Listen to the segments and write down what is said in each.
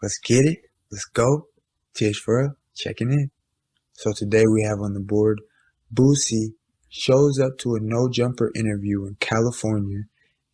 Let's get it. Let's go. TH Fredo, checking in. So today we have on the board, Boosie shows up to a no-jumper interview in California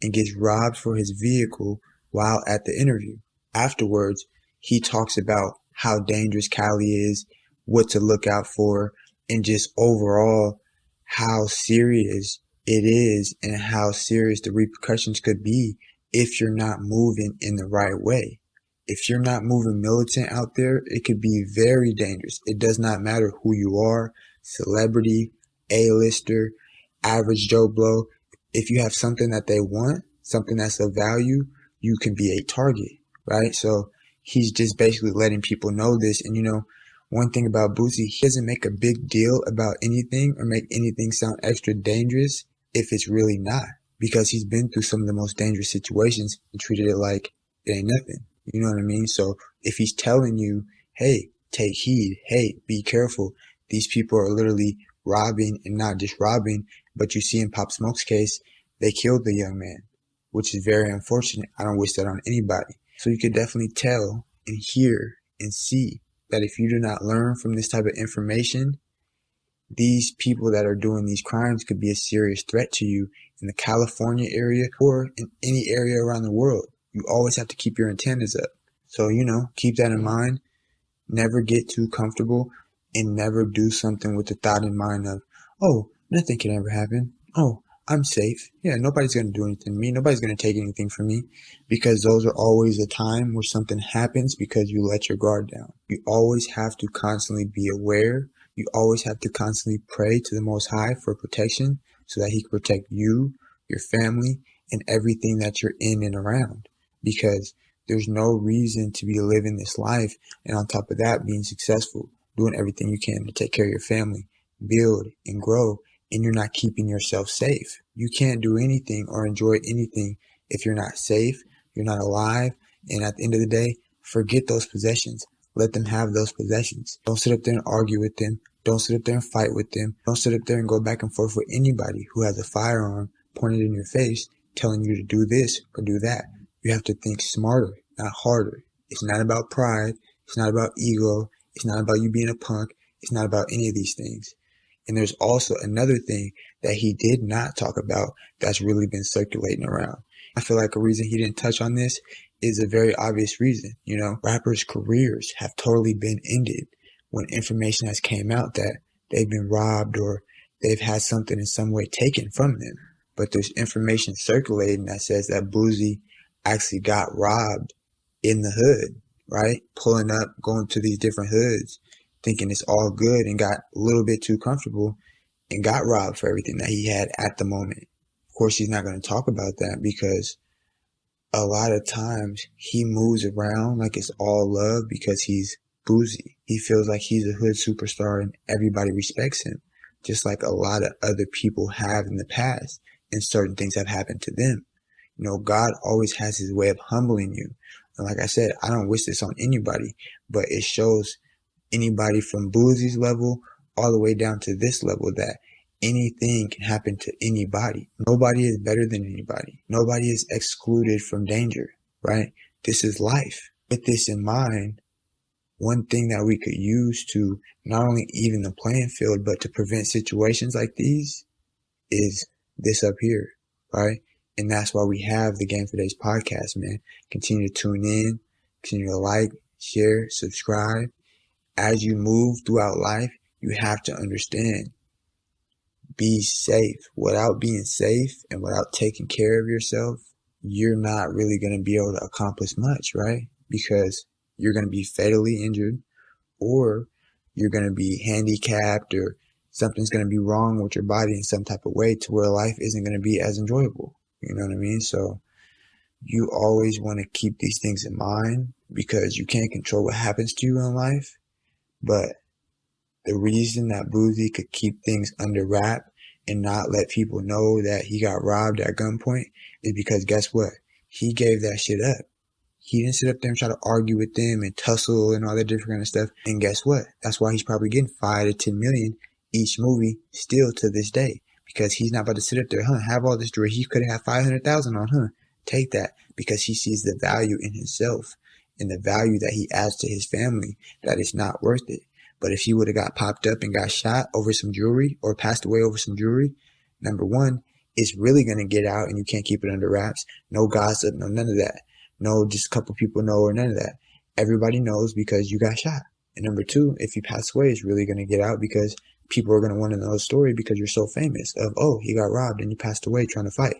and gets robbed for his vehicle while at the interview. Afterwards, he talks about how dangerous Cali is, what to look out for, and just overall how serious it is and how serious the repercussions could be if you're not moving in the right way. If you're not moving militant out there, it could be very dangerous. It does not matter who you are, celebrity, A-lister, average Joe Blow. If you have something that they want, something that's of value, you can be a target, right? So he's just basically letting people know this. And one thing about Boosie, he doesn't make a big deal about anything or make anything sound extra dangerous if it's really not, because he's been through some of the most dangerous situations and treated it like it ain't nothing. You know what I mean? So if he's telling you, hey, take heed, hey, be careful, these people are literally robbing, and not just robbing, but you see in Pop Smoke's case, they killed the young man, which is very unfortunate. I don't wish that on anybody. So you could definitely tell and hear and see that if you do not learn from this type of information, these people that are doing these crimes could be a serious threat to you in the California area or in any area around the world. You always have to keep your antennas up. So, keep that in mind. Never get too comfortable and never do something with the thought in mind of, oh, nothing can ever happen. Oh, I'm safe. Yeah, nobody's going to do anything to me. Nobody's going to take anything from me, because those are always a time where something happens because you let your guard down. You always have to constantly be aware. You always have to constantly pray to the Most High for protection so that He can protect you, your family, and everything that you're in and around. Because there's no reason to be living this life and on top of that being successful, doing everything you can to take care of your family, build and grow, and you're not keeping yourself safe. You can't do anything or enjoy anything if you're not safe, you're not alive, and at the end of the day, forget those possessions. Let them have those possessions. Don't sit up there and argue with them. Don't sit up there and fight with them. Don't sit up there and go back and forth with anybody who has a firearm pointed in your face telling you to do this or do that. You have to think smarter, not harder. It's not about pride. It's not about ego. It's not about you being a punk. It's not about any of these things. And there's also another thing that he did not talk about that's really been circulating around. I feel like a reason he didn't touch on this is a very obvious reason. Rappers' careers have totally been ended when information has came out that they've been robbed or they've had something in some way taken from them. But there's information circulating that says that Boosie actually got robbed in the hood, right? Pulling up, going to these different hoods, thinking it's all good, and got a little bit too comfortable and got robbed for everything that he had at the moment. Of course, he's not going to talk about that because a lot of times he moves around like it's all love because he's Boosie. He feels like he's a hood superstar and everybody respects him, just like a lot of other people have in the past, and certain things have happened to them. God always has His way of humbling you. And like I said, I don't wish this on anybody, but it shows anybody from Boosie's level all the way down to this level that anything can happen to anybody. Nobody is better than anybody. Nobody is excluded from danger, right? This is life. With this in mind, one thing that we could use to not only even the playing field, but to prevent situations like these is this up here, right? And that's why we have the Game for Dayz podcast, man. Continue to tune in, continue to like, share, subscribe. As you move throughout life, you have to understand, be safe. Without being safe and without taking care of yourself, you're not really going to be able to accomplish much, right? Because you're going to be fatally injured, or you're going to be handicapped, or something's going to be wrong with your body in some type of way to where life isn't going to be as enjoyable. You know what I mean? So you always want to keep these things in mind, because you can't control what happens to you in life. But the reason that Boosie could keep things under wrap and not let people know that he got robbed at gunpoint is because guess what? He gave that shit up. He didn't sit up there and try to argue with them and tussle and all that different kind of stuff. And guess what? That's why he's probably getting 5 to 10 million each movie still to this day. Because he's not about to sit up there, have all this jewelry. He could have 500,000 on, take that. Because he sees the value in himself. and the value that he adds to his family, that it's not worth it. But if he would have got popped up and got shot over some jewelry or passed away over some jewelry, number one, it's really going to get out and you can't keep it under wraps. No gossip, no none of that. No, just a couple people know or none of that. Everybody knows because you got shot. And number two, if you pass away, it's really going to get out because people are going to want to know the story because you're so famous of, oh, he got robbed and he passed away trying to fight.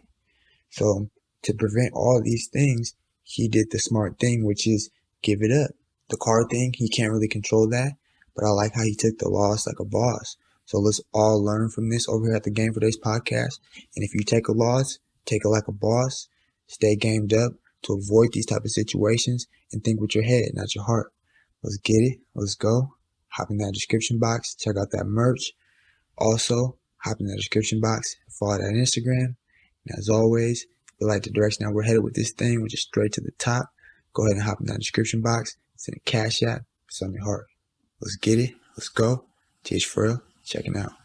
So to prevent all these things, he did the smart thing, which is give it up. The car thing, he can't really control that, but I like how he took the loss like a boss. So let's all learn from this over here at the Game for Dayz Podcast. And if you take a loss, take it like a boss. Stay gamed up to avoid these type of situations and think with your head, not your heart. Let's get it. Let's go. Hop in that description box. Check out that merch. Also, hop in that description box. Follow that Instagram. And as always, if you like the direction that we're headed with this thing, which is straight to the top, go ahead and hop in that description box. Send a cash app. It's on your heart. Let's get it. Let's go. Fredo, checking out.